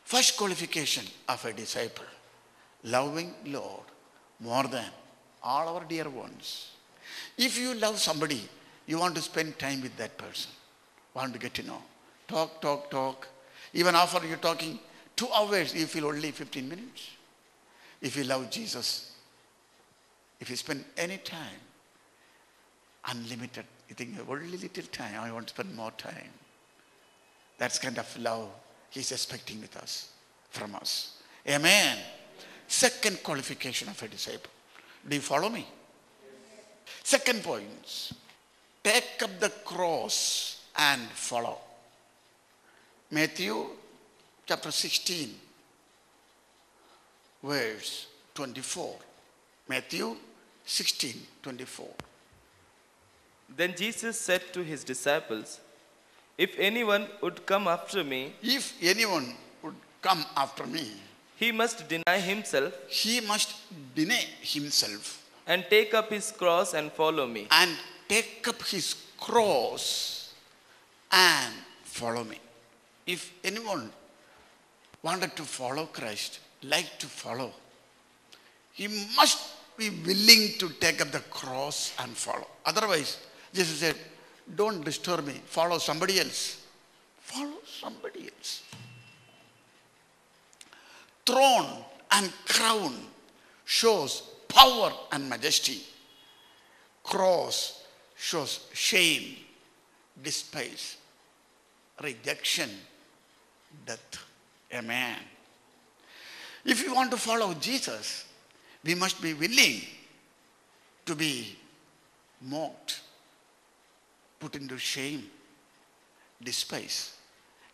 First qualification of a disciple, loving Lord more than all our dear ones. If you love somebody, you want to spend time with that person, want to get to know. Talk. Even after you're talking 2 hours, you feel only 15 minutes. If you love Jesus, if you spend any time, unlimited, you think only little time, I want to spend more time. That's kind of love He's expecting with us, from us. Amen. Second qualification of a disciple. Do you follow me? Second point. Take up the cross and follow. Matthew chapter 16, verse 24. Matthew 16, 24. Then Jesus said to his disciples, "If anyone would come after me, If anyone would come after me, he must deny himself he must deny himself and take up his cross and follow me. and take up his cross and follow me. If anyone wanted to follow Christ, like to follow, he must be willing to take up the cross and follow. Otherwise, Jesus said, don't disturb me, follow somebody else. Follow somebody else. Throne and crown shows power and majesty. Cross shows shame, despise, rejection, death. Amen. If you want to follow Jesus, we must be willing to be mocked, put into shame, despise.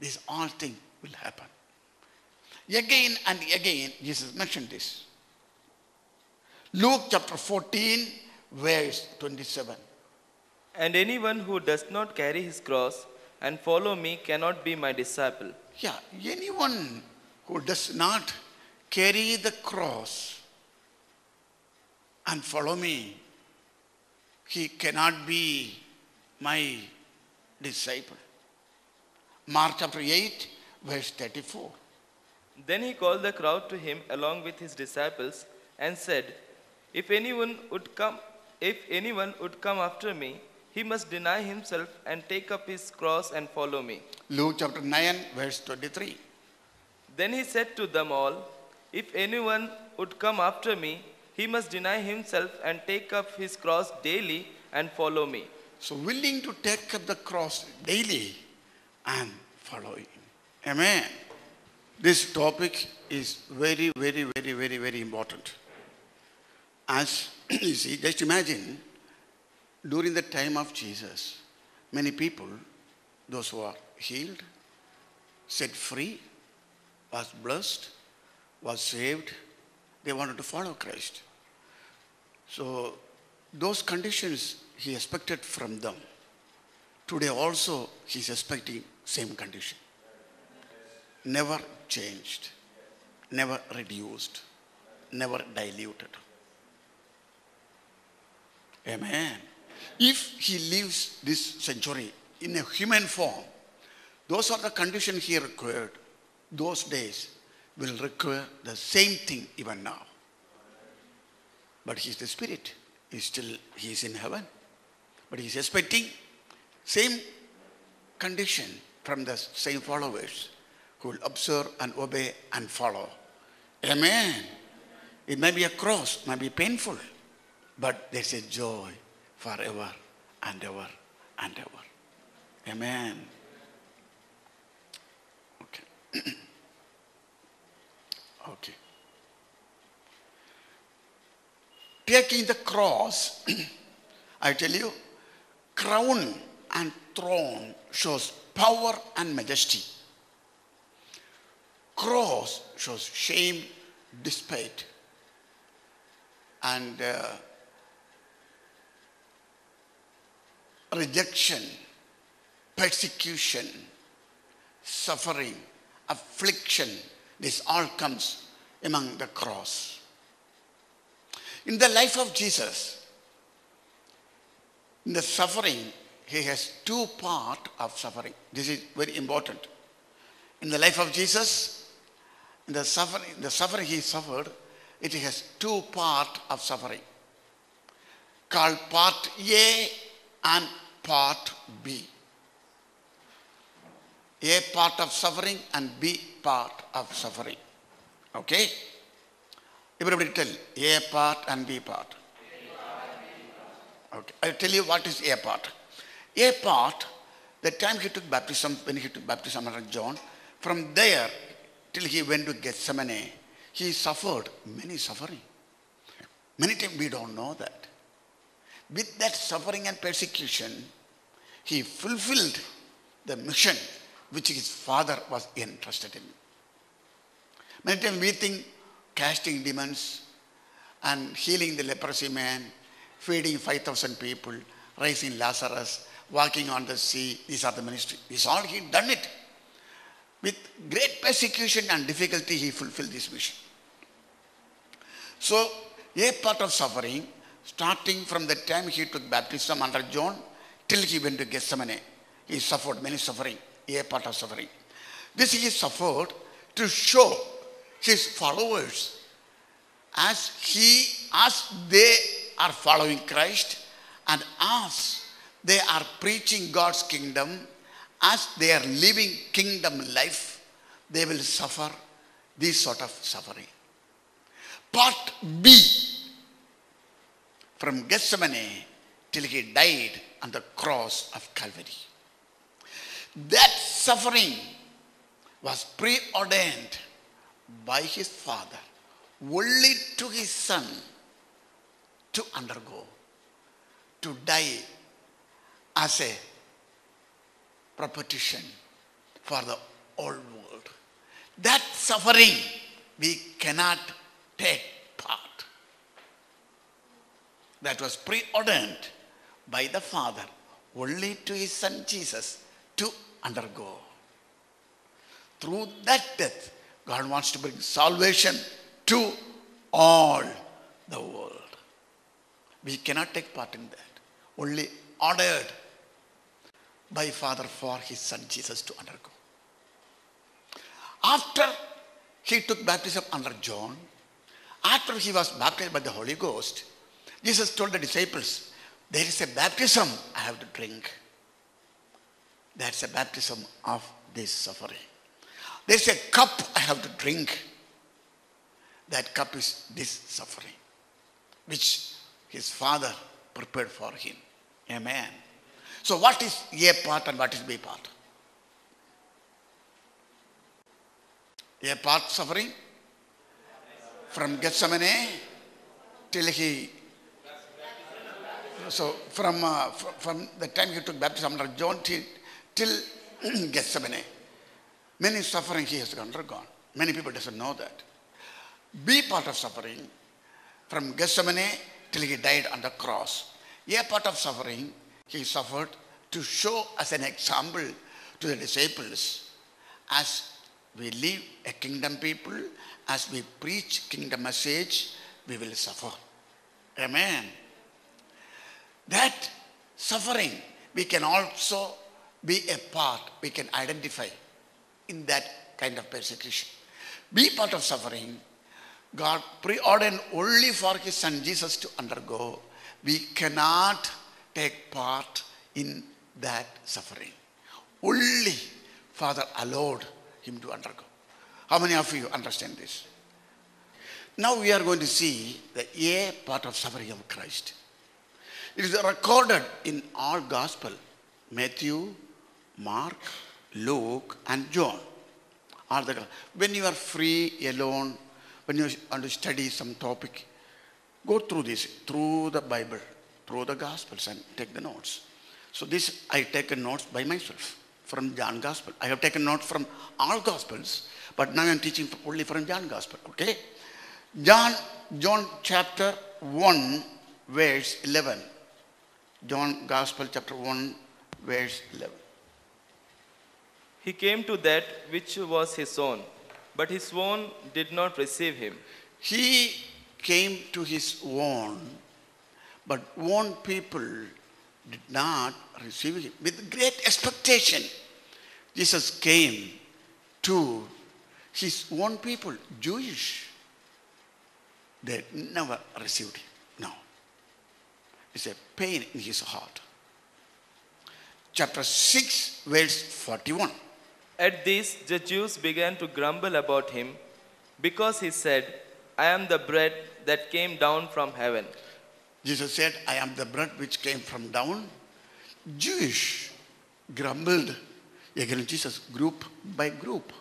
These all things will happen. Again and again, Jesus mentioned this. Luke chapter 14, verse 27. And anyone who does not carry his cross and follow me cannot be my disciple. Yeah, anyone who does not carry the cross and follow me, he cannot be my disciple. Mark chapter 8, verse 34. Then he called the crowd to him along with his disciples and said, If anyone would come after me, he must deny himself and take up his cross and follow me. Luke chapter 9, verse 23. Then he said to them all, If anyone would come after me, he must deny himself and take up his cross daily and follow me. So willing to take up the cross daily and follow him. Amen. This topic is very, very, very, very, very important. As you see, just imagine, during the time of Jesus, many people, those who are healed, set free, was blessed, was saved, they wanted to follow Christ. So those conditions he expected from them. Today also he is expecting same condition. Never changed, never reduced, never diluted. Amen. If he leaves this century in a human form, those are the conditions he required. Those days will require the same thing even now. But he is the spirit. He is in heaven. But he is expecting same condition from the same followers who will observe and obey and follow. Amen. It may be a cross, may be painful, but there's a joy forever and ever and ever. Amen. Okay. Okay. Taking the cross, I tell you, crown and throne shows power and majesty. Cross shows shame, despite, and rejection, persecution, suffering, affliction. This all comes among the cross. In the life of Jesus, in the suffering, he has two parts of suffering. This is very important. In the life of Jesus, The suffering he suffered, it has two parts of suffering, called part A and part B. A part of suffering and B part of suffering. Okay? Everybody tell A part and B part. Okay. I'll tell you what is A part. A part, the time he took baptism, when he took baptism under John, from there till he went to Gethsemane, he suffered many suffering. Many times we don't know that. With that suffering and persecution, he fulfilled the mission which his father was entrusted in. Many times we think casting demons and healing the leprosy man, feeding 5,000 people, raising Lazarus, walking on the sea, these are the ministry. This all he done it. With great persecution and difficulty, he fulfilled this mission. So, a part of suffering, starting from the time he took baptism under John, till he went to Gethsemane, he suffered many suffering, a part of suffering. This he suffered to show his followers as they are following Christ and as they are preaching God's kingdom, as they are living kingdom life, they will suffer this sort of suffering. Part B, from Gethsemane till he died on the cross of Calvary. That suffering was preordained by his Father only to his Son to undergo, to die as a propitiation for the whole world. That suffering we cannot take part. That was preordained by the Father only to his Son Jesus to undergo. Through that death, God wants to bring salvation to all the world. We cannot take part in that. Only ordered by Father for his Son Jesus to undergo. After he took baptism under John, after he was baptized by the Holy Ghost, Jesus told the disciples, there is a baptism I have to drink. That's a baptism of this suffering. There's a cup I have to drink. That cup is this suffering, which his Father prepared for him. Amen. So what is A part and what is B part? A part suffering from Gethsemane till he, so from the time he took baptism under John till Gethsemane, many suffering he has undergone. Many people doesn't know that. B part of suffering from Gethsemane till he died on the cross. A part of suffering he suffered to show as an example to the disciples as we live a kingdom people, as we preach kingdom message, we will suffer. Amen. That suffering we can also be a part, we can identify in that kind of persecution. Be part of suffering, God preordained only for his Son Jesus to undergo. We cannot take part in that suffering. Only Father allowed him to undergo. How many of you understand this? Now we are going to see the A part of suffering of Christ. It is recorded in all Gospel, Matthew, Mark, Luke and John. When you are free, alone, when you want to study some topic, go through this, through the Bible, through the Gospels and take the notes. So this I take notes by myself from John Gospel. I have taken notes from all Gospels, but now I am teaching only from John Gospel. Okay? John chapter 1 verse 11. John Gospel chapter 1 verse 11. He came to that which was his own, but his own did not receive him. He came to his own, but own people did not receive him. With great expectation, Jesus came to his own people, Jewish, they never received him. No. It's a pain in his heart. Chapter 6, verse 41. At this, the Jews began to grumble about him because he said, I am the bread that came down from heaven. Jesus said, I am the bread which came from down. Jewish grumbled against Jesus, group by group.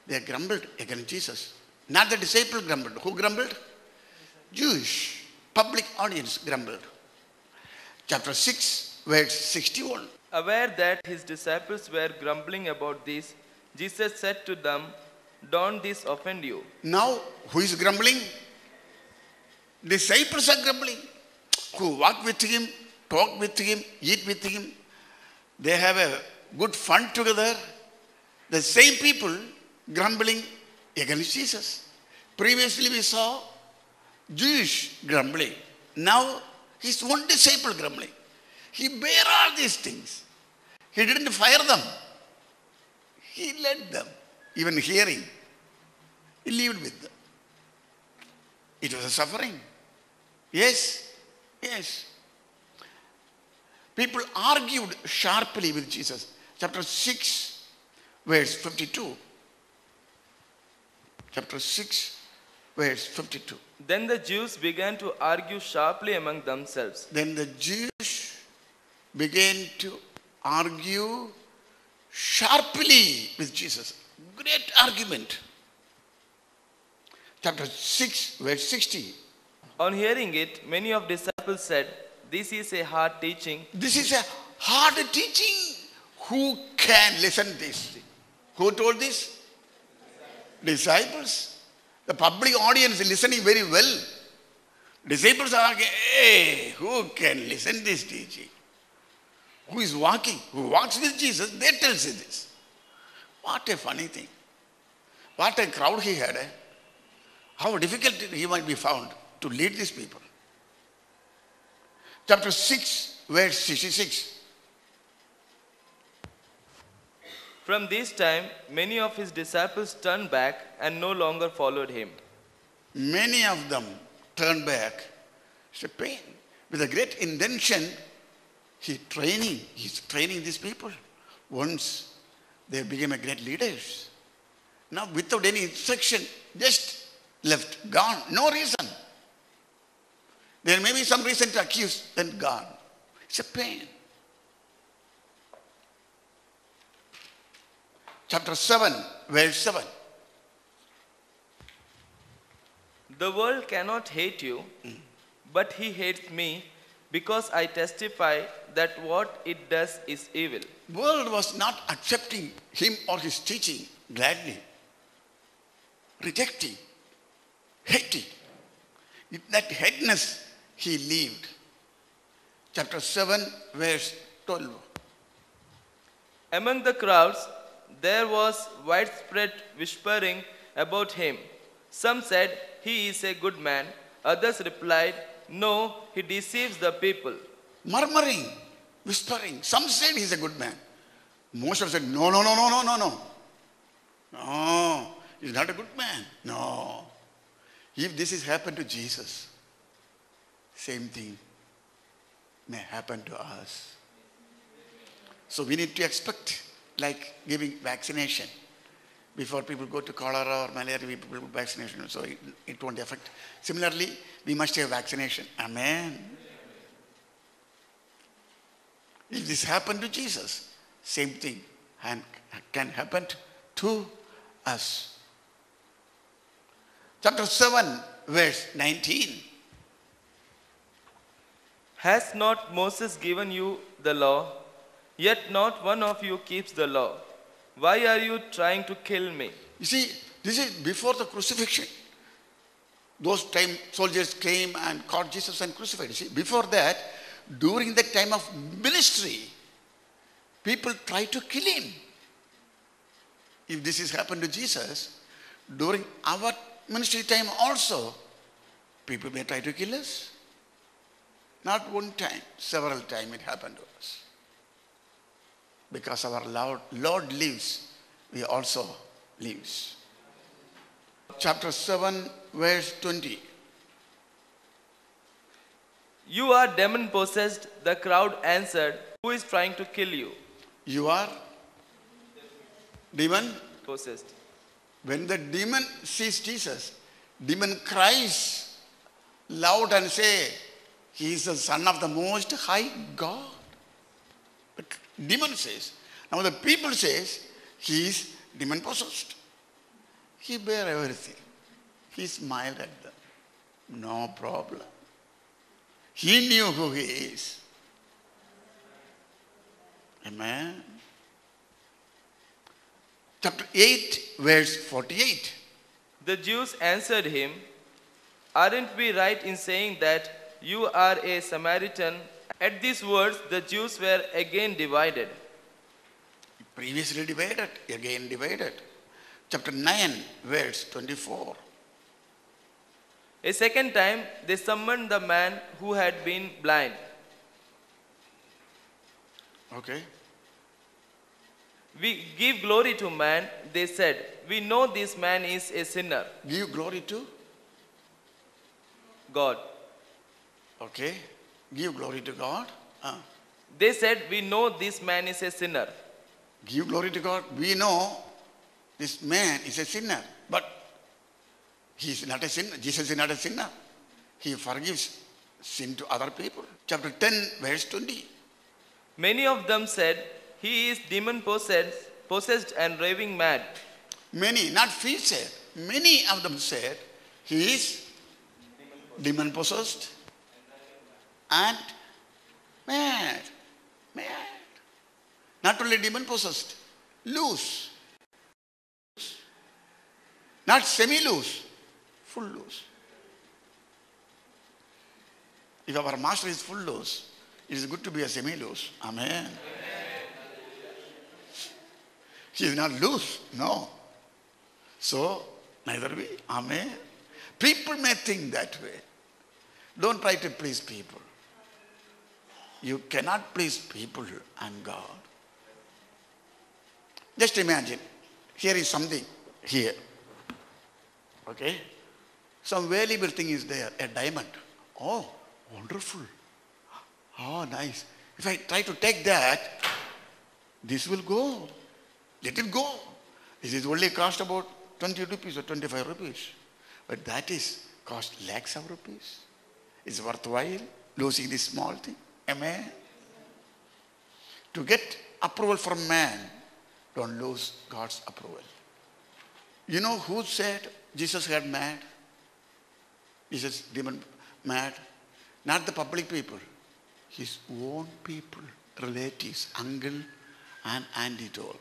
They grumbled against Jesus. Not the disciple grumbled. Who grumbled? Jewish. Public audience grumbled. Chapter 6, verse 61. Aware that his disciples were grumbling about this, Jesus said to them, don't this offend you? Now, who is grumbling? Disciples are grumbling. Who walk with him, talk with him, eat with him. They have a good fun together. The same people grumbling against Jesus. Previously we saw Jewish grumbling. Now his one disciple grumbling. He bare all these things. He didn't fire them. He led them. Even hearing. He lived with them. It was a suffering. Yes. Yes. People argued sharply with Jesus. Chapter 6, verse 52. Chapter 6, verse 52. Then the Jews began to argue sharply among themselves. Then the Jews began to argue sharply with Jesus. Great argument. Chapter 6, verse 60. On hearing it, many of disciples said, this is a hard teaching. This is a hard teaching. Who can listen to this? Who told this? Disciples. The public audience is listening very well. Disciples are asking, hey, who can listen to this teaching? Who is walking? Who walks with Jesus? They tell us this. What a funny thing. What a crowd he had. How difficult he might be found to lead these people. Chapter 6, verse 66. From this time, many of his disciples turned back and no longer followed him. Many of them turned back. It's a pain. With a great intention, he's training these people. Once they became a great leaders. Now without any instruction, just left, gone, no reason. There may be some reason to accuse, then gone. It's a pain. Chapter 7, verse 7. The world cannot hate you, but he hates me because I testify that what it does is evil. World was not accepting him or his teaching gladly. Rejecting, hating. In that hateness he lived. Chapter 7, verse 12. Among the crowds, there was widespread whispering about him. Some said, he is a good man. Others replied, no, he deceives the people. Murmuring, whispering. Some said he's a good man. Most of them said, no, no, no, no, no, no, no. No, he's not a good man. No. If this has happened to Jesus, same thing may happen to us. So we need to expect, like giving vaccination. Before people go to cholera or malaria, people do vaccination, so it won't affect. Similarly, we must have vaccination. Amen. If this happened to Jesus, same thing can happen to us. Chapter 7, verse 19. Has not Moses given you the law? Yet not one of you keeps the law. Why are you trying to kill me? You see, this is before the crucifixion. Those time soldiers came and caught Jesus and crucified. You see, before that, during the time of ministry, people tried to kill him. If this has happened to Jesus, during our ministry time also, people may try to kill us. Not one time, several times it happened to us. Because our Lord lives, we also lives. chapter 7, verse 20. You are demon possessed, the crowd answered. Who is trying to kill you? You are demon. Possessed. When the demon sees Jesus, demon cries loud and say, he is the son of the most high God. The demon says. Now the people says, he is demon possessed. He bear everything. He smiled at them. No problem. He knew who he is. Amen. Chapter 8, verse 48. The Jews answered him, aren't we right in saying that you are a Samaritan? At these words, the Jews were again divided. Previously divided, again divided. Chapter 9, verse 24. A second time, they summoned the man who had been blind. Okay. We give glory to man, they said. We know this man is a sinner. Give glory to God. Okay. Give glory to God. They said, we know this man is a sinner. Give glory to God. We know this man is a sinner. But he is not a sinner. Jesus is not a sinner. He forgives sin to other people. Chapter 10, verse 20. Many of them said, he is demon possessed and raving mad. Many, not few said. Many of them said, he is demon possessed and mad. Mad. Not only demon possessed, loose. Not semi-loose, full loose. If our master is full loose, it is good to be a semi-loose. Amen. He is not loose, no. So, neither we. Amen. People may think that way. Don't try to please people. You cannot please people and God. Just imagine, here is something here. Okay? Some valuable thing is there, a diamond. Oh, wonderful. Oh, nice. If I try to take that, this will go. Let it go. This is only cost about 20 rupees or 25 rupees. But that is cost lakhs of rupees. It's worthwhile losing this small thing. Amen. To get approval from man, don't lose God's approval. You know who said Jesus got mad? Jesus demon mad? Not the public people. His own people, relatives, uncle and auntie told.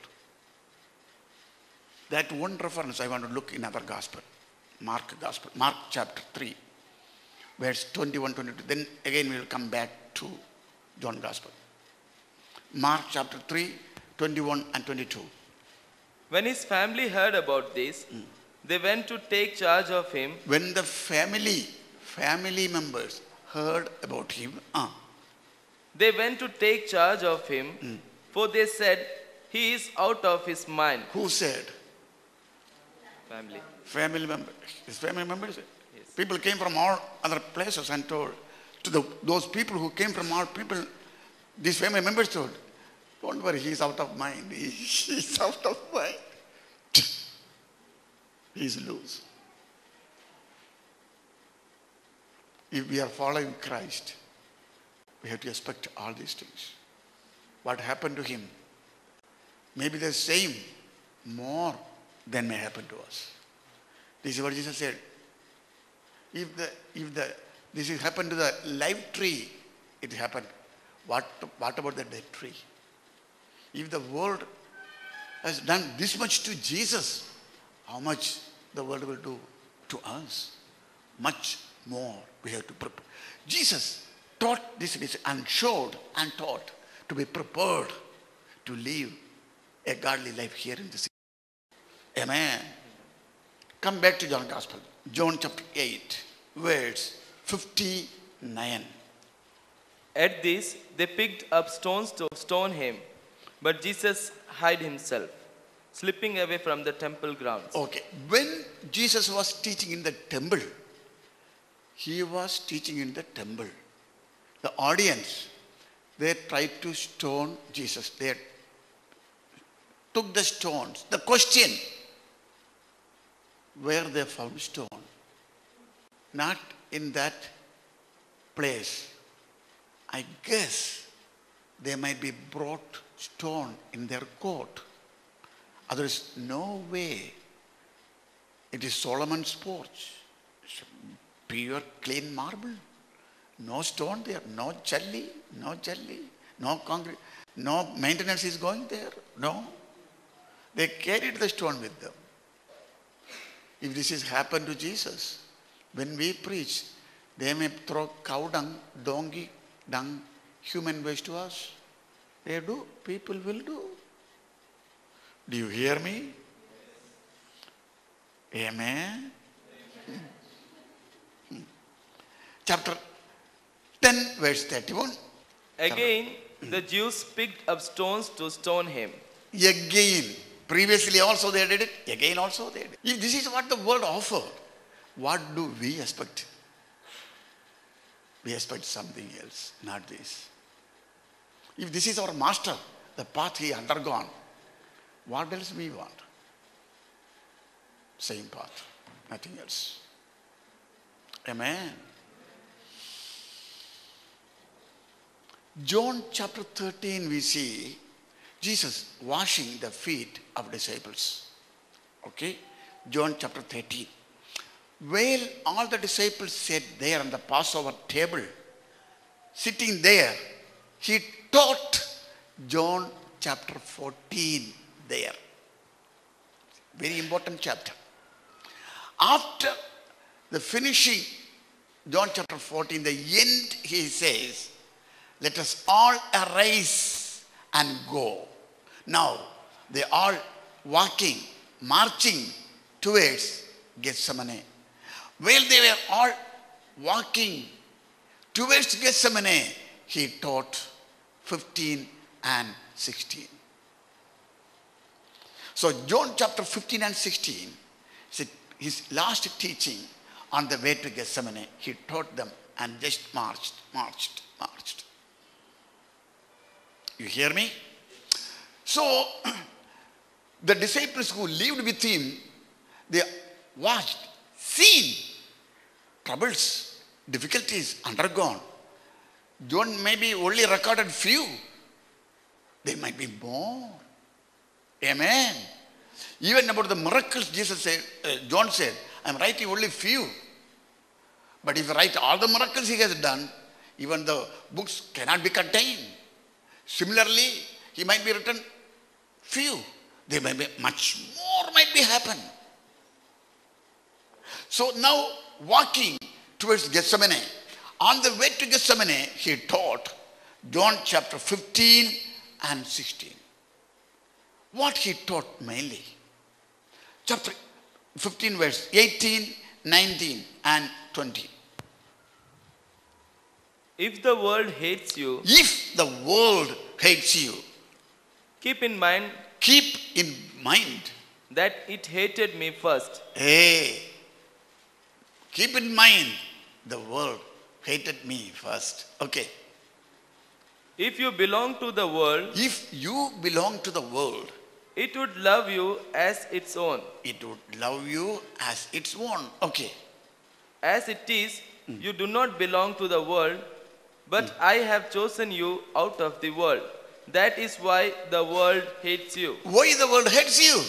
That one reference I want to look in other gospel. Mark chapter 3, verse 21, 22. Then again we will come back to John gospel. Mark chapter 3, 21 and 22. When his family heard about this, they went to take charge of him. When the family members heard about him, They went to take charge of him, for they said, he is out of his mind. who said? Family. Family members. His family members? Yes. People came from all other places and told to those people who came from all people, these family members told, don't worry, he's out of mind. He's out of mind. He's loose. If we are following Christ, we have to expect all these things. What happened to him? Maybe the same, more than may happen to us. This is what Jesus said. If this has happened to the live tree, it happened. What about the dead tree? If the world has done this much to Jesus, how much the world will do to us? Much more we have to prepare. Jesus taught this and showed and taught to be prepared to live a godly life here in this. Amen. Come back to John Gospel. John chapter 8, verse 59. At this, they picked up stones to stone him, but Jesus hid himself. slipping away from the temple grounds. Okay. When Jesus was teaching in the temple, he was teaching in the temple. The audience, they tried to stone Jesus. They took the stones. The question, where they found stone? Not in that place. I guess they might be brought stone in their court. There is no way. It is Solomon's porch. It's pure, clean marble. No stone there, no jelly, no concrete, no maintenance is going there. No. They carried the stone with them. If this has happened to Jesus, when we preach, they may throw cow dung, donkey dung, human waste to us. They do. People will do. Do you hear me? Amen. Chapter 10, verse 31. Again, the Jews picked up stones to stone him. Again. Previously also they did it. Again also they did. If this is what the world offered, what do we expect? We expect something else, not this. If this is our master, the path he undergone, what else we want? Same path, nothing else. Amen. John chapter 13 we see Jesus washing the feet of disciples. Okay? John chapter 13. While all the disciples sat there on the Passover table, sitting there, he taught John chapter 14 there. Very important chapter. After the finishing John chapter 14, the end he says, let us all arise and go. Now, they are walking, marching towards Gethsemane. While they were all walking towards Gethsemane, he taught 15 and 16. So John chapter 15 and 16, his last teaching on the way to Gethsemane, he taught them and just marched. You hear me? So, the disciples who lived with him, they watched, seen troubles, difficulties undergone. John maybe only recorded few. There might be more. Amen. Even about the miracles, John said, I'm writing only few. But if you write all the miracles he has done, even the books cannot be contained. Similarly, he might be written few. There might be much more might be happen. So now walking towards Gethsemane, on the way to Gethsemane, he taught John chapter 15 and 16. What he taught mainly? Chapter 15 verse 18, 19 and 20. If the world hates you, If the world hates you, keep in mind that it hated me first. Hey, keep in mind the world hated me first. Okay. If you belong to the world, If you belong to the world, it would love you as its own. it would love you as its own. Okay. As it is, you do not belong to the world, but I have chosen you out of the world. That is why the world hates you. Why the world hates you?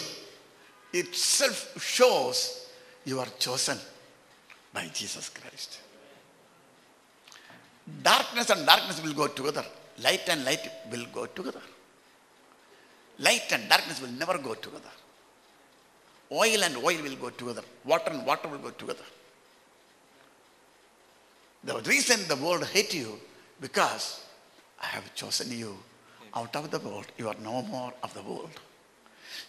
Itself shows you are chosen by Jesus Christ. Darkness and darkness will go together. Light and light will go together. Light and darkness will never go together. Oil and oil will go together. Water and water will go together. The reason the world hates you, because I have chosen you out of the world. You are no more of the world.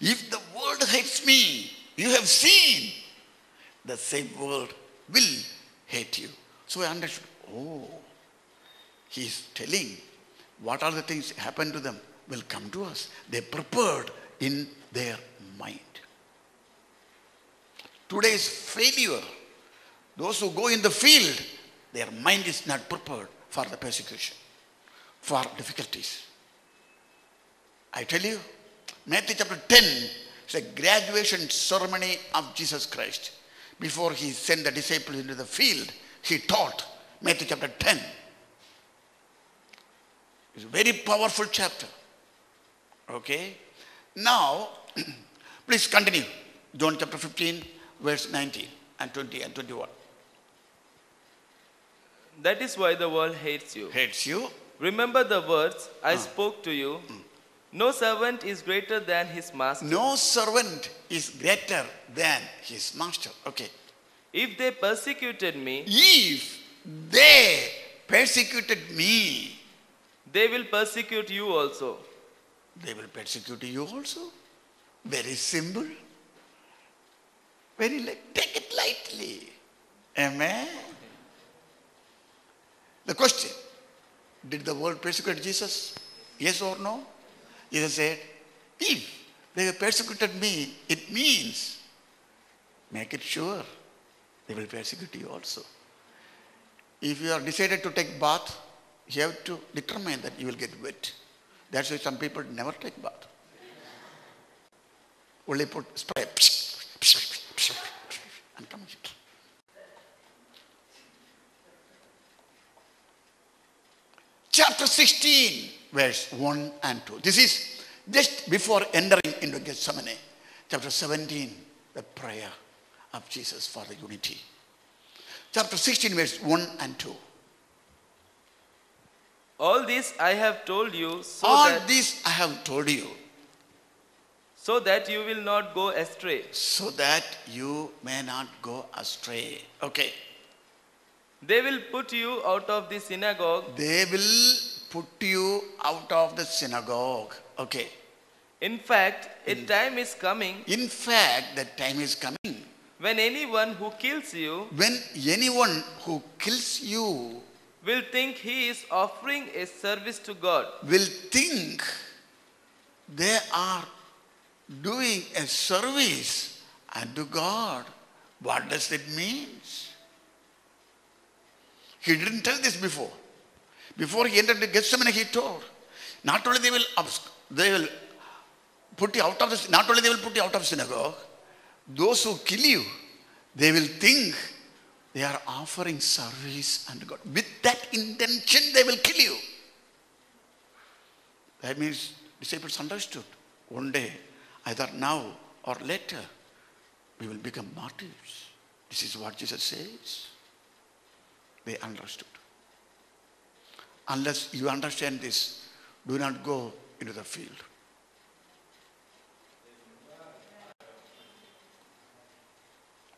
If the world hates me, you have seen, the same world will hate you. So I understood, he is telling what are the things happen to them will come to us. They prepared in their mind. Today's failure, those who go in the field, their mind is not prepared for the persecution, for difficulties. I tell you, Matthew chapter 10 is a graduation ceremony of Jesus Christ. Before he sent the disciples into the field, he taught. Matthew chapter 10. It's a very powerful chapter. Okay? Now, please continue. John chapter 15, verse 19 and 20 and 21. That is why the world hates you. Hates you. Remember the words I spoke to you. No servant is greater than his master. No servant is greater than his master. Okay. If they persecuted me, If they persecuted me, they will persecute you also. they will persecute you also. Very simple. Very take it lightly. Amen. The question, did the world persecute Jesus? Yes or no? Jesus said, if they persecuted me, it means, make it sure, they will persecute you also. If you are decided to take bath, you have to determine that you will get wet. That's why some people never take bath. Only put spray and come here. Chapter 16, verse 1 and 2. This is just before entering into Gethsemane. Chapter 17, the prayer of Jesus for the unity. Chapter 16, verse 1 and 2. All this I have told you All this I have told you, so that you will not go astray. so that you may not go astray. Okay. They will put you out of the synagogue. They will put you out of the synagogue. Okay. In fact, a time is coming In fact, the time is coming when anyone who kills you when anyone who kills you will think he is offering a service to God. will think they are doing a service unto God. What does it mean? He didn't tell this before. Before he entered the Gethsemane, he told, not only they will put you out of the, not only they will put you out of synagogue, those who kill you, they will think they are offering service unto God. With that intention, they will kill you. That means disciples understood. One day, either now or later, we will become martyrs. This is what Jesus says. They understood. Unless you understand this, do not go into the field.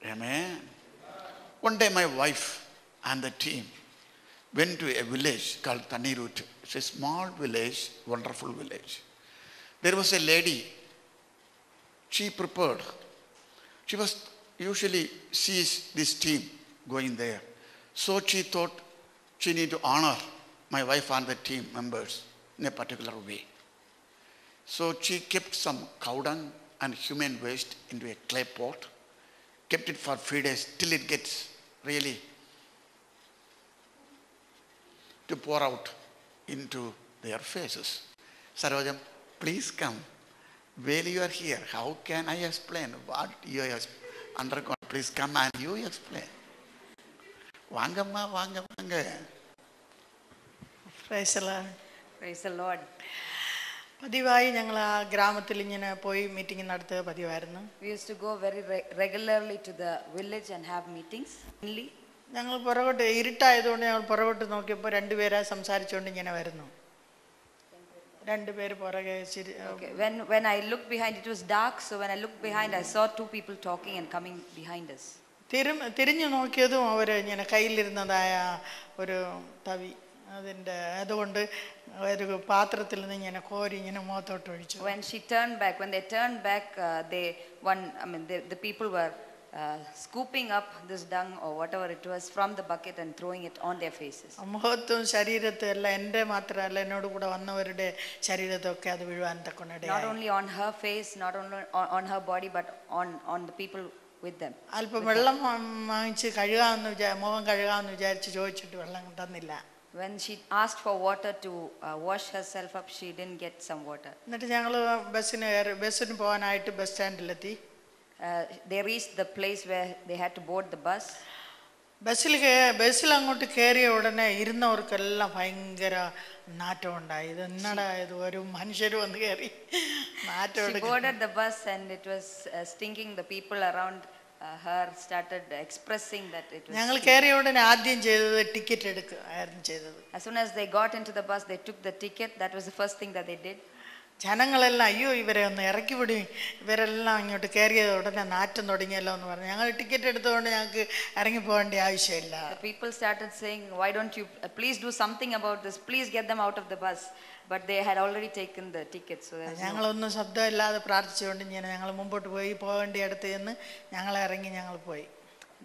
Amen. One day my wife and the team went to a village called Tanirut. It's a small village, wonderful village. There was a lady. She prepared. She sees this team going there. So she thought she need to honor my wife and the team members in a particular way. So she kept some cow dung and human waste into a clay pot, kept it for 3 days till it gets really to pour out into their faces. Sarojam, please come. While you are here, how can I explain what you have undergone? Please come and you explain. Vangamma, vanga, vanga. Praise the Lord. Praise the Lord. പതിവായി ഞങ്ങൾ ആ ഗ്രാമത്തിൽ ഇങ്ങനെ പോയി meeting നടത്തുക പതിവായിരുന്നു. We used to go very regularly to the village and have meetings. ഞങ്ങൾ പുറകോട്ട് ഇരുട്ടായതുകൊണ്ട് ഞങ്ങൾ പുറകോട്ട് നോക്കിയപ്പോൾ രണ്ടുപേരാ സംസാരിച്ചുകൊണ്ട് ഇങ്ങനെ വരുന്നു. രണ്ടുപേര് പുറകെ When I looked behind, it was dark, so when I looked behind, I saw two people talking and coming behind us. തിരിഞ്ഞു നോക്കിയതും അവർ ഇങ്ങനെ കയ്യിലിരുന്നതായ ഒരു തവി അതുകൊണ്ട് ഒരു പാത്രത്തിൽ നിന്ന് ഇങ്ങനെ കോരി ഇങ്ങനെ മുഖത്തോട്ട് ഒഴിച്ചു. When they turned back, the people were scooping up this dung or whatever it was from the bucket and throwing it on their faces. മുഖത്തും ശരീരത്തും എല്ലാം എൻ്റെ മാത്രമല്ല എന്നോട് കൂടെ വന്നവരുടെ ശരീരത്തൊക്കെ അത് വീഴുവാൻ തക്കൊണ്ടിടയായി. Not only on her face, not only on her body, but on the people with them. അല്പം വെള്ളം വാങ്ങിച്ച് കഴുകാമെന്ന് മുഖം കഴുകാമെന്ന് വിചാരിച്ച് ചോദിച്ചിട്ട് വെള്ളം തന്നില്ല. When she asked for water to wash herself up, she didn't get some water. എന്നിട്ട് ഞങ്ങൾ ബസ്സിന് പോകാനായിട്ട് bus സ്റ്റാൻഡിലെത്തി. They reached the place where they had to board the bus. ബസ്സിൽ അങ്ങോട്ട് കയറിയ ഉടനെ ഇരുന്നവർക്കെല്ലാം ഭയങ്കര നാറ്റം ഉണ്ടായി. ഇത് എന്നടാ ഇത് ഒരു മനുഷ്യർ വന്ന് കയറി നാറ്റം. She boarded the bus and it was stinking. The people around her started expressing that it was. ഞങ്ങൾ കയറിയ ഉടനെ ആദ്യം ചെയ്തത് ടിക്കറ്റ് എടുക്കുകയായിരുന്നു ചെയ്തത്. As soon as they got into the bus, they took the ticket. That was the first thing that they did. ജനങ്ങളെല്ലാം അയ്യോ ഇവരെ ഒന്ന് ഇറക്കി വിടും, ഇവരെല്ലാം ഇങ്ങോട്ട് കയറിയത് ഉടനെ നാറ്റം തുടങ്ങിയല്ലോ എന്ന് പറഞ്ഞു. ഞങ്ങൾ ടിക്കറ്റ് എടുത്തുകൊണ്ട് ഞങ്ങൾക്ക് ഇറങ്ങി പോകേണ്ട ആവശ്യമില്ല. The people started saying, why don't you please do something about this, please get them out of the bus. But they had already taken the ticket. So ഞങ്ങളൊന്നും ശബ്ദമില്ലാതെ പ്രാർത്ഥിച്ചുകൊണ്ട് ഞങ്ങൾ മുമ്പോട്ട് പോകേണ്ട അടുത്ത് ചെന്ന് ഞങ്ങൾ ഇറങ്ങി ഞങ്ങൾ പോയി.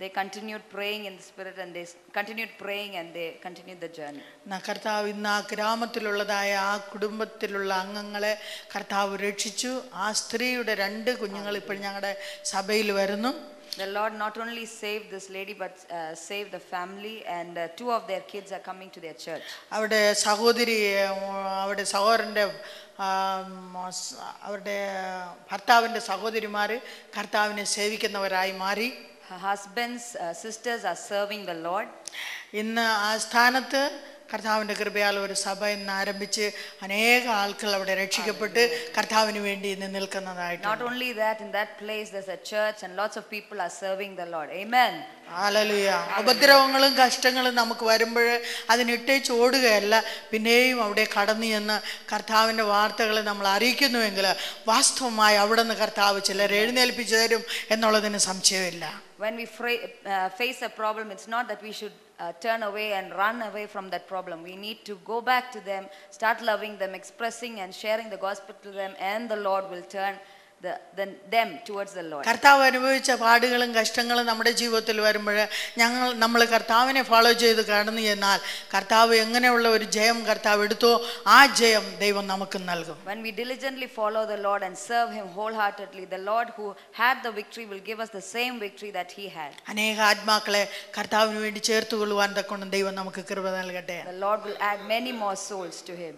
They continued praying in the spirit and they continued praying and they continued the journey. കർത്താവ് ഇന്ന് ആ ഗ്രാമത്തിലുള്ളതായ ആ കുടുംബത്തിലുള്ള അംഗങ്ങളെ കർത്താവ് രക്ഷിച്ചു. ആ സ്ത്രീയുടെ 2 കുഞ്ഞുങ്ങൾ ഇപ്പോൾ ഞങ്ങളുടെ സഭയിൽ വരുന്നു. The Lord not only saved this lady but saved the family and 2 of their kids are coming to their church. അവിടെ സഹോദരൻ്റെ അവരുടെ ഭർത്താവിൻ്റെ സഹോദരിമാർ കർത്താവിനെ സേവിക്കുന്നവരായി മാറി. Her husband's sisters are serving the Lord. ഇന്ന് ആ സ്ഥാനത്ത് കർത്താവിൻ്റെ കൃപയാൽ ഒരു സഭ ഇന്ന് ആരംഭിച്ച് അനേക ആൾക്കാർ അവിടെ രക്ഷിക്കപ്പെട്ട് കർത്താവിന് വേണ്ടി ഇന്ന് നിൽക്കുന്നതായിട്ട്. Not only that, in that place there's a church and lots of people are serving the Lord. Amen. Hallelujah. ഉപദ്രവങ്ങളും കഷ്ടങ്ങളും നമുക്ക് വരുമ്പോൾ അതിനിട്ടേച്ച് ഓടുകയല്ല, പിന്നെയും അവിടെ കടന്നു ചെന്ന് കർത്താവിൻ്റെ വാർത്തകൾ നമ്മൾ അറിയിക്കുന്നുവെങ്കിൽ വാസ്തവമായി അവിടെ നിന്ന് കർത്താവ് ചിലർ എഴുന്നേൽപ്പിച്ചു തരും എന്നുള്ളതിന് സംശയമില്ല. When we face a problem, it's not that we should turn away and run away from that problem. We need to go back to them, start loving them, expressing and sharing the gospel to them, and the Lord will turn them towards the Lord. കർത്താവ് അനുഭവിച്ച പാടുകളും കഷ്ടങ്ങളും നമ്മുടെ ജീവിതത്തിൽ വരുമ്പോൾ നമ്മൾ കർത്താവിനെ follow ചെയ്ത് കടന്നു ചെന്നാൽ കർത്താവ് എങ്ങനെയുള്ള ഒരു ജയം കർത്താവ് എടുത്തോ ആ ജയം ദൈവം നമുക്ക് നൽകും. When we diligently follow the Lord and serve him wholeheartedly, the Lord who had the victory will give us the same victory that he had. അനേക ആത്മാക്കളെ കർത്താവിന് വേണ്ടി ചേർത്തുകൊള്ളുവാൻ തക്കൊണ്ട് ദൈവം നമുക്ക് കൃപ നൽകട്ടെ. The Lord will add many more souls to him.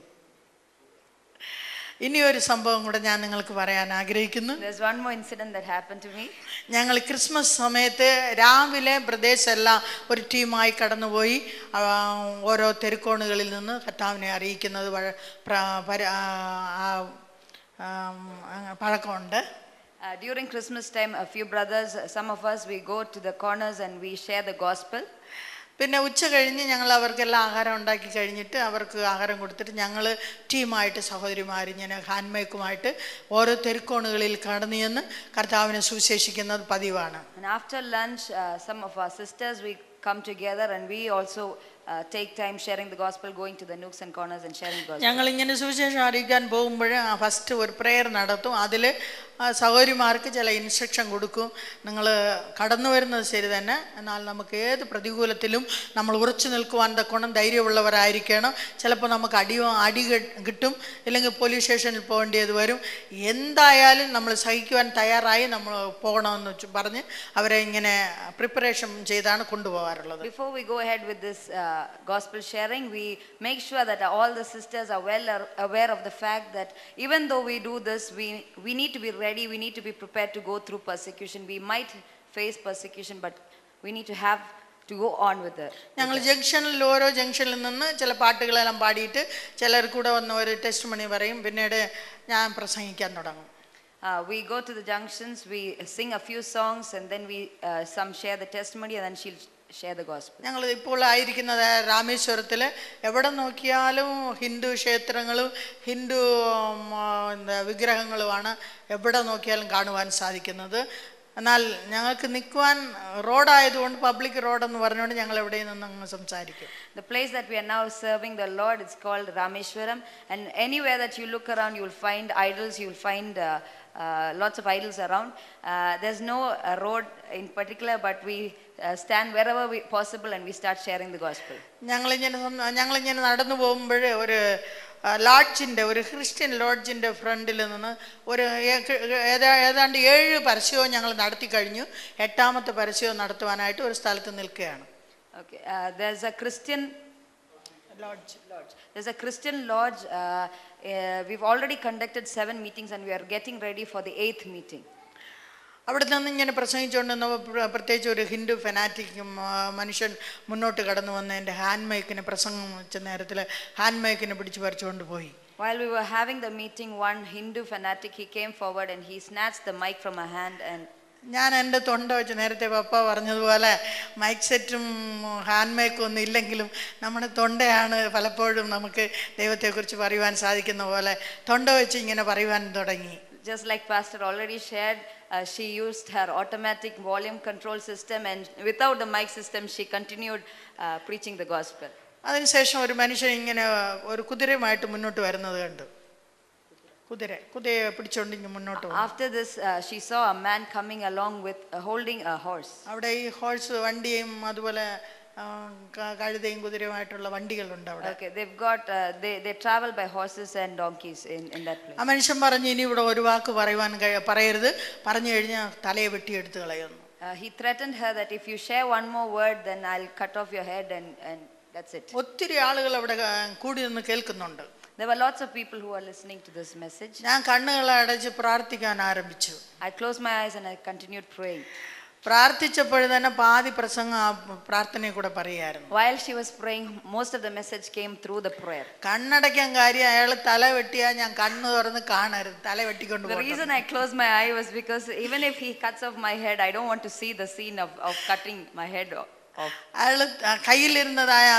ഇനി ഒരു സംഭവം കൂടെ ഞാൻ നിങ്ങൾക്ക് പറയാൻ ആഗ്രഹിക്കുന്നു. There's one more incident that happened to me. ഞങ്ങൾ ക്രിസ്മസ് സമയത്ത് രാവിലെ പ്രദേശമെല്ലാം ഒരു ടീമായി കടന്നുപോയി ഓരോ തെരുക്കോണുകളിൽ നിന്ന് കർത്താവിനെ അറിയിക്കുന്നത് പഴക്കമുണ്ട്. During Christmas time, a few brothers, some of us, we go to the corners and we share the gospel. പിന്നെ ഉച്ച കഴിഞ്ഞ് ഞങ്ങൾ അവർക്കെല്ലാം ആഹാരം ഉണ്ടാക്കി കഴിഞ്ഞിട്ട് അവർക്ക് ആഹാരം കൊടുത്തിട്ട് ഞങ്ങൾ ടീമായിട്ട് സഹോദരിമാർ ഇങ്ങനെ ഹാൻഡ്മേക്കുമായിട്ട് ഓരോ തെരുക്കോണുകളിൽ കടന്നു ചെന്ന് കർത്താവിനെ സുവിശേഷിക്കുന്നത് പതിവാണ്. And after lunch, some of our sisters, we come together and we also take time sharing the gospel, going to the nooks and corners and sharing the gospel. ഞങ്ങൾ ഇങ്ങനെ സുവിശേഷം അറിയിക്കാൻ പോകുമ്പോൾ ഫസ്റ്റ് ഒരു പ്രെയർ നടത്തും. അതിൽ സഹോദരിമാർക്ക് ചില ഇൻസ്ട്രക്ഷൻ കൊടുക്കും. നിങ്ങൾ കടന്നു വരുന്നത് ശരി തന്നെ, എന്നാൽ നമുക്ക് ഏത് പ്രതികൂലത്തിലും നമ്മൾ ഉറച്ചു നിൽക്കുവാൻ തക്കോണം ധൈര്യമുള്ളവരായിരിക്കണം. ചിലപ്പോൾ നമുക്ക് അടി കിട്ടും, ഇല്ലെങ്കിൽ പോലീസ് സ്റ്റേഷനിൽ പോകേണ്ടത് വരും. എന്തായാലും നമ്മൾ സഹിക്കുവാൻ തയ്യാറായി നമ്മൾ പോകണമെന്ന് പറഞ്ഞ് അവരെ ഇങ്ങനെ പ്രിപ്പറേഷൻ ചെയ്താണ് കൊണ്ടുപോകാറുള്ളത്. Before we go ahead with this gospel sharing, we make sure that all the sisters are well aware of the fact that even though we do this, we need to be ready, we need to be prepared to go through persecution. We might face persecution, but we need to have to go on with it. ഞങ്ങൾ ജംഗ്ഷനിൽ ഓരോ ജംഗ്ഷനിൽ നിന്ന് ചില പാട്ടുകളെല്ലാം പാടിയിട്ട് ചിലർ കൂടെ വന്ന് ഒരു ടെസ്റ്റ് മണി പറയും. പിന്നീട് ഞാൻ പ്രസംഗിക്കാൻ തുടങ്ങും. We go to the junctions, we sing a few songs, and then we some share the testimony, and then she'll share the gospel. ഞങ്ങൾ ഇപ്പോൾ ആയിരിക്കുന്നത് രാമേശ്വരത്തിൽ. എവിടെ നോക്കിയാലും ഹിന്ദു ക്ഷേത്രങ്ങളും ഹിന്ദു വിഗ്രഹങ്ങളുമാണ് എവിടെ നോക്കിയാലും കാണുവാൻ സാധിക്കുന്നത്. എന്നാൽ ഞങ്ങൾക്ക് നിൽക്കുവാൻ റോഡായതുകൊണ്ട് പബ്ലിക് റോഡെന്ന് പറഞ്ഞുകൊണ്ട് ഞങ്ങൾ എവിടെയും നിന്ന് സംസാരിക്കും. The place that we are now serving the Lord is called Rameshwaram, and anywhere that you look around you will find idols, you will find lots of idols around. There's no road in particular, but we stand wherever possible and we start sharing the gospel. ഞങ്ങളിങ്ങനെ നടന്നു പോകുമ്പോൾ ഒരു ലോഡ്ജിൻ്റെ, ഒരു Christian ലോഡ്ജിൻ്റെ ഫ്രണ്ടിൽ നിന്ന് ഒരു ഏതാണ്ട് 7 പരസ്യവും ഞങ്ങൾ നടത്തി കഴിഞ്ഞു. 8ാമത്തെ പരസ്യവും നടത്തുവാനായിട്ട് ഒരു സ്ഥലത്ത് നിൽക്കുകയാണ്. Okay, there's a Christian lodge. There's a Christian lodge. We've already conducted 7 meetings and we are getting ready for the 8th meeting. അവിടെ നിന്ന് ഇങ്ങനെ പ്രസംഗിച്ചുകൊണ്ടിരുന്ന പ്രത്യേകിച്ച് ഒരു ഹിന്ദു ഫെനാറ്റിക് മനുഷ്യൻ മുന്നോട്ട് കടന്നു വന്ന് എൻ്റെ ഹാൻഡ് മൈക്കിന് പ്രസംഗം വെച്ച നേരത്തിൽ ഹാൻഡ് മൈക്കിനെ പിടിച്ച് പറിച്ചുകൊണ്ട് പോയി. While we were having the meeting, one Hindu fanatic, he came forward and he snatched the mic from my hand. And ഞാൻ എൻ്റെ തൊണ്ട വെച്ച് നേരത്തെ പപ്പ പറഞ്ഞതുപോലെ മൈക്ക് സെറ്റും ഹാൻഡ് മൈക്കും ഒന്നും ഇല്ലെങ്കിലും നമ്മുടെ തൊണ്ടയാണ് പലപ്പോഴും നമുക്ക് ദൈവത്തെക്കുറിച്ച് പറയുവാൻ സാധിക്കുന്ന പോലെ തൊണ്ട വെച്ച് ഇങ്ങനെ പറയുവാൻ തുടങ്ങി. Just like Pastor already shared, she used her automatic volume control system, and without the mic system she continued preaching the gospel. അതിനുശേഷം ഒരു മനുഷ്യൻ ഇങ്ങനെ ഒരു കുതിരയുമായിട്ട് മുന്നോട്ട് വരുന്നത് കണ്ടു. കുതിരയെ പിടിച്ചോണ്ട് ഇങ്ങനെ മുന്നോട്ട് വന്നു. After this, she saw a man coming along with holding a horse. അവിടെ ഈ ഹോഴ്സ് വണ്ടിയും അതുപോലെ കഴുതയും കുതിരയുമായിട്ടുള്ള വണ്ടികളുണ്ട് അവിടെ. Okay, they've got they travel by horses and donkeys in that place. ആ മനുഷ്യൻ പറഞ്ഞു, ഇനി ഇവിടെ ഒരു വാക്ക് പറയരുത്, പറഞ്ഞു കഴിഞ്ഞാൽ തലയെ വെട്ടിയെടുത്ത് കളയുന്നു. He threatened her that if you share one more word, then I'll cut off your head, and that's it. ഒത്തിരി ആളുകൾ അവിടെ കൂടി നിന്ന് കേൾക്കുന്നുണ്ട്. There were lots of people who are listening to this message. ഞാൻ കണ്ണുകളെ അടച്ച് പ്രാർത്ഥിക്കാൻ ആരംഭിച്ചു. I closed my eyes and I continued praying. പ്രാർത്ഥിച്ചപ്പോൾ തന്നെ പാതി പ്രസംഗം ആ പ്രാർത്ഥനയെ കൂടെ പറയായിരുന്നു. While she was praying, most of the message came through the prayer. കണ്ണടയ്ക്കാൻ കാര്യം അയാൾ തല വെട്ടിയാ ഞാൻ കണ്ണ് തുറന്ന് കാണരുത്, തല വെട്ടിക്കൊണ്ട് The reason I closed my eye was because even if he cuts off my head, I don't want to see the scene of cutting my head off. അയാൾ കയ്യിലിരുന്നതായ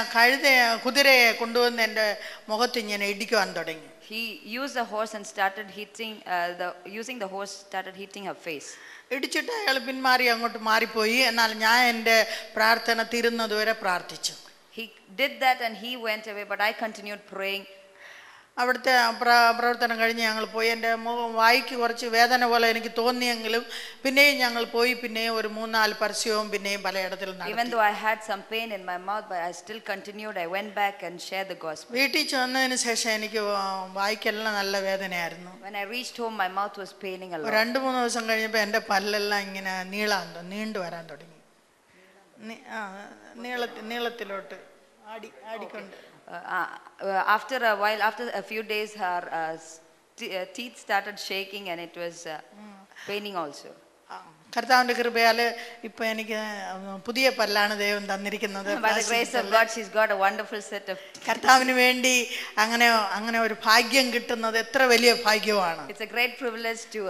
കുതിരയെ കൊണ്ടുവന്ന് എൻ്റെ മുഖത്ത് ഇങ്ങനെ ഇടിക്കുവാൻ തുടങ്ങി. He used the horse and started hitting using the horse started hitting her face. ഇടിച്ചിട്ട് അയാൾ പിന്മാറി അങ്ങോട്ട് മാറിപ്പോയി. എന്നാൽ ഞാൻ എൻ്റെ പ്രാർത്ഥന തീരുന്നതുവരെ പ്രാർത്ഥിച്ചു. He did that and he went away, but I continued praying. അവിടുത്തെ പ്രവർത്തനം കഴിഞ്ഞ് ഞങ്ങൾ പോയി. എൻ്റെ വായിക്ക് കുറച്ച് വേദന പോലെ എനിക്ക് തോന്നിയെങ്കിലും പിന്നെയും ഞങ്ങൾ പോയി. പിന്നെയും ഒരു 3-4 പരസ്യവും പിന്നെയും പലയിടത്തിലും നടത്തി. Even though I had some pain in my mouth, but I still continued. I went back and shared the gospel. വീട്ടിൽ ചെന്നതിന് ശേഷം എനിക്ക് വായിക്കെല്ലാം നല്ല വേദനയായിരുന്നു. When I reached home, my mouth was paining a lot. 2-3 ദിവസം കഴിഞ്ഞപ്പോൾ എൻ്റെ പല്ലെല്ലാം ഇങ്ങനെ നീണ്ടു വരാൻ തുടങ്ങി. നീളത്തിലോട്ട് ആടിക്കൊണ്ട്. After a while, after a few days, her teeth started shaking and it was paining also. കർത്താവിന്റെ കൃപയാൽ ഇപ്പൊ എനിക്ക് പുതിയ പല്ലാണ് ദൈവം തന്നിരിക്കുന്നത്. By the grace of God, she's got a wonderful set of teeth. കർത്താവിന് വേണ്ടി അങ്ങനെ ഒരു ഭാഗ്യം കിട്ടുന്നത് എത്ര വലിയ ഭാഗ്യമാണ്. It's a great privilege to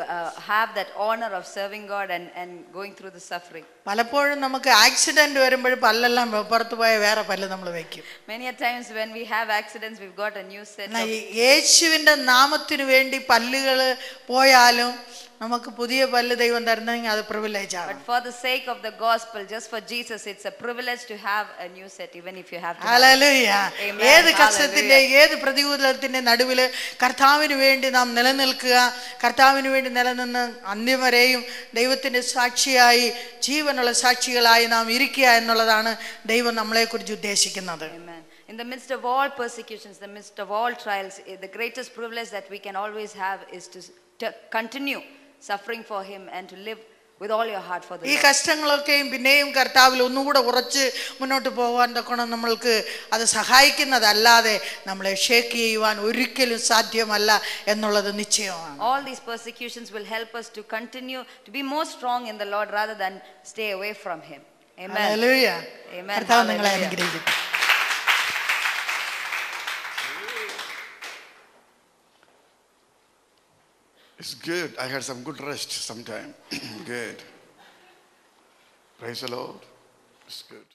have that honor of serving God and going through the suffering. പലപ്പോഴും നമുക്ക് ആക്സിഡന്റ് വരുമ്പോൾ പല്ലെല്ലാം പുറത്തു പോയ വേറെ പല്ല് നമ്മൾ വെക്കും. Many a times when we have accidents, we've got a new set of. യേശുവിന്റെ നാമത്തിന് വേണ്ടി പല്ലുകൾ പോയാലും നമുക്ക് പുതിയ പല്ല് ദൈവം തരുന്നെങ്കിൽ അത് പ്രിവിലേജ് ആണ്. But for the sake of the gospel, just for Jesus, it's a privilege to have a new set, even if you have to. Hallelujah. ഏത് കഷ്ടത്തിന്റെ ഏത് പ്രതികൂലത്തിന്റെ നടുവില് കർത്താവിന് വേണ്ടി നാം നിലനിൽക്കുക, കർത്താവിന് വേണ്ടി നിലനിന്ന് അന്ത്യം വരെയും ദൈവത്തിന്റെ സാക്ഷിയായി ജീവനുള്ള സാക്ഷികളായി നാം ഇരിക്കുക എന്നുള്ളതാണ് ദൈവം നമ്മളെ കുറിച്ച് ഉദ്ദേശിക്കുന്നത്. In the midst of all persecutions, the midst of all trials, the greatest privilege that we can always have is to continue suffering for him and to live with all your heart for the Lord. ഈ കഷ്ടങ്ങളൊക്കെയും പിന്നെയും കർത്താവിൽ ഒന്നുകൂടെ ഉറച്ച് മുന്നോട്ട് പോകാൻ തക്കണം നമ്മൾക്ക് അത് സഹായിക്കുന്നതല്ലാതെ നമ്മളെ ഷേക്ക് ചെയ്യുവാൻ ഒരിക്കലും സാധ്യമല്ല എന്നുള്ളത് നിശ്ചയമാണ്. All these persecutions will help us to continue to be more strong in the Lord rather than stay away from him. Amen. Hallelujah. Amen. കർത്താവ് നിങ്ങളെ അനുഗ്രഹിക്കട്ടെ. It's good. I had some good rest sometime. Good. Praise the Lord. It's good.